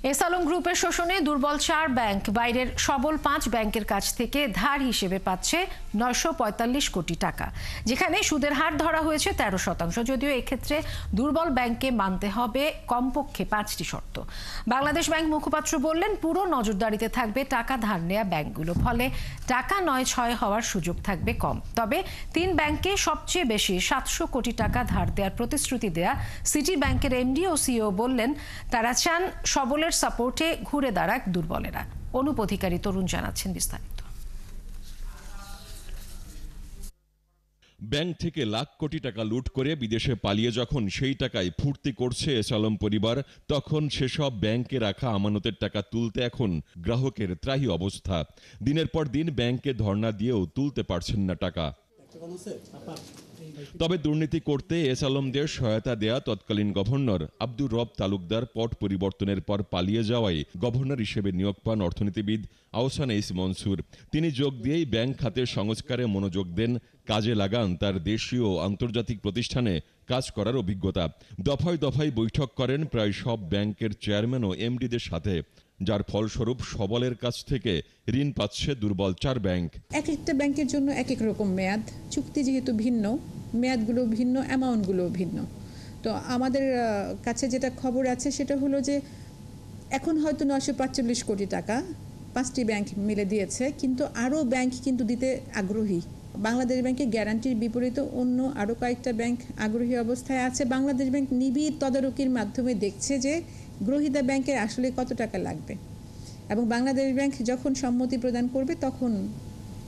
এসালম গ্রুপের শোষণে দুর্বল 4 ব্যাংক বাইরের সবল 5 ব্যাংকের কাছ থেকে ধার হিসেবে পাচ্ছে 945 কোটি টাকা, যেখানে সুদের হার ধরা হয়েছে 13%। যদিও এক্ষেত্রে দুর্বল ব্যাংককে মানতে হবে কমপক্ষে 5টি শর্ত। বাংলাদেশ ব্যাংক মুখপাত্র বললেন, পুরো নজরদারিতে থাকবে টাকা ধার নেওয়া ব্যাংকগুলো, ফলে টাকা নয় ছয় হওয়ার সুযোগ থাকবে কম। তবে 3 ব্যাংকে সবচেয়ে বেশি 700 কোটি টাকা ধার দেওয়ার প্রতিশ্রুতি দেয়া সিটি ব্যাংকের এমডি ও সিইও বললেন, তারা চান সবলের সাপোর্টে ঘুরে দাঁড়াক দুর্বলেরা। অনুপ অধিকারী তরুণ জানাচ্ছেন বিস্তারিত। ব্যাংক থেকে লাখ কোটি টাকা লুট করে বিদেশে পালিয়ে যখন সেই টাকায় ফুর্তি করছে এসালম পরিবার, তখন সেসব ব্যাংকে রাখা আমানতের টাকা তুলতে এখন গ্রাহকের ত্রাহি অবস্থা। দিনের পর দিন ব্যাংকে ধর্ণা দিয়েও তুলতে পারছেন না টাকা। তবে দুর্নীতি করতে এসালমদের সহায়তা দেয়া তৎকালীন গভর্নর আব্দুর রব তালুকদার পট পরিবর্তনের পর পালিয়ে যাওয়ায় গভর্নর হিসেবে নিয়োগ পান অর্থনীতিবিদ আহসান এইস মনসুর। তিনি যোগ দিয়েই ব্যাংক খাতের সংস্কারে মনোযোগ দেন, কাজে লাগান তার দেশীয় ও আন্তর্জাতিক প্রতিষ্ঠানে কাজ করার অভিজ্ঞতা। দফায় দফায় বৈঠক করেন প্রায় সব ব্যাংকের চেয়ারম্যান ও এমডিদের সাথে, যার ফলস্বরূপ সবলের কাছ থেকে ঋণ পাচ্ছে দুর্বল 4 ব্যাংক। এক একটা ব্যাংকের জন্য এক এক রকম মেয়াদ, চুক্তি যেহেতু ভিন্ন, মেয়াদগুলো ভিন্ন, অ্যামাউন্টগুলো ভিন্ন। তো আমাদের কাছে যেটা খবর আছে সেটা হলো যে এখন হয়তো 945 কোটি টাকা 5টি ব্যাংক মিলে দিয়েছে, কিন্তু আরও ব্যাংক কিন্তু দিতে আগ্রহী। বাংলাদেশ ব্যাংকের গ্যারান্টির বিপরীতে অন্য আরও কয়েকটা ব্যাংক আগ্রহী অবস্থায় আছে। বাংলাদেশ ব্যাংক নিবিড় তদারকির মাধ্যমে দেখছে যে গ্রহীতা ব্যাংকের আসলে কত টাকা লাগবে, এবং বাংলাদেশ ব্যাংক যখন সম্মতি প্রদান করবে তখন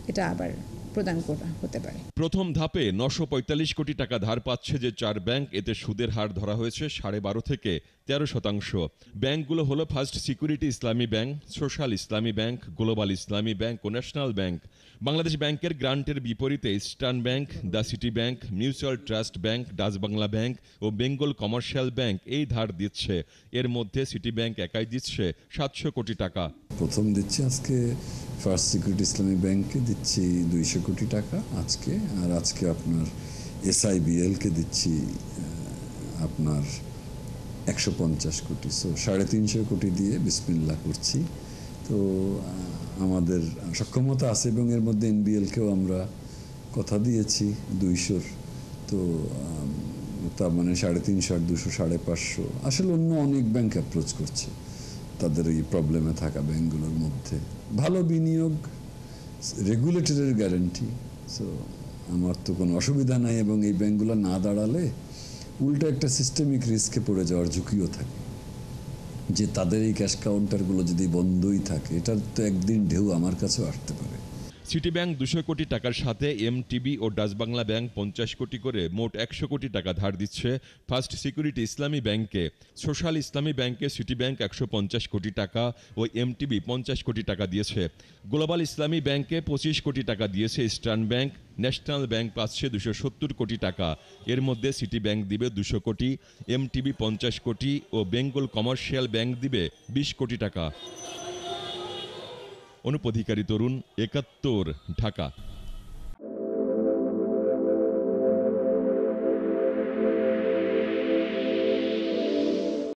এটা আবার প্রদান করা হতে পারে। প্রথম ধাপে 945 কোটি টাকা ধার পাচ্ছে যে 4 ব্যাংক, এতে সুদের হার ধরা হয়েছে 12.5 থেকে 13%। ব্যাংকগুলো হলো first security Islami bank, social Islami bank, global Islami bank ও ন্যাশনাল ব্যাংক। বাংলাদেশ ব্যাংকের গ্রান্টের বিপরীতে eastern bank, the city bank, mutual trust bank, Dutch Bangla bank ও বেঙ্গল কমার্শিয়াল ব্যাংক এই ধার দিচ্ছে। এর মধ্যে সিটি ব্যাংক একাই দিচ্ছে 700 কোটি টাকা। প্রথম দিচ্ছি আজকে ফার্স্ট সিকিউরিটি ইসলামী ব্যাংকে দিচ্ছি 200 কোটি টাকা আজকে, আর আজকে আপনার এসআইবিএলকে দিচ্ছি আপনার 150 কোটি। সো 350 কোটি দিয়ে বিসমিল্লাহ করছি। তো আমাদের সক্ষমতা আছে, এবং এর মধ্যে এনবিএলকেও আমরা কথা দিয়েছি 200। তো তার মানে 350 আর 200 550। আসলে অন্য অনেক ব্যাংক অ্যাপ্রোচ করছে তাদের এই প্রবলেমে থাকা ব্যাংকগুলোর মধ্যে। ভালো বিনিয়োগ, রেগুলেটরের গ্যারান্টি, সো আমার তো কোনো অসুবিধা নাই। এবং এই ব্যাংকগুলো না দাঁড়ালে উল্টো একটা সিস্টেমিক রিস্কে পড়ে যাওয়ার ঝুঁকিও থাকে, যে তাদের এই ক্যাশ কাউন্টারগুলো যদি বন্ধই থাকে, এটার তো একদিন ঢেউ আমার কাছেও আসতে পারে। সিটি ব্যাংক 200 কোটি টাকার সাথে এমটিবি ও ডাচ বাংলা ব্যাংক 50 কোটি করে মোট 100 কোটি টাকা ধার দিচ্ছে ফার্স্ট সিকিউরিটি ইসলামী ব্যাংকে। সোশ্যাল ইসলামী ব্যাংকে সিটি ব্যাংক 150 কোটি টাকা ও এমটিবি 50 কোটি টাকা দিয়েছে। গ্লোবাল ইসলামী ব্যাংকে 25 কোটি টাকা দিয়েছে ইস্টার্ন ব্যাংক। ন্যাশনাল ব্যাংক পাচ্ছে 270 কোটি টাকা। এর মধ্যে সিটি ব্যাংক দিবে 200 কোটি, এমটিবি 50 কোটি ও বেঙ্গল কমার্শিয়াল ব্যাংক দিবে 20 কোটি টাকা। অনুপ অধিকারী তরুণ, 71, ঢাকা।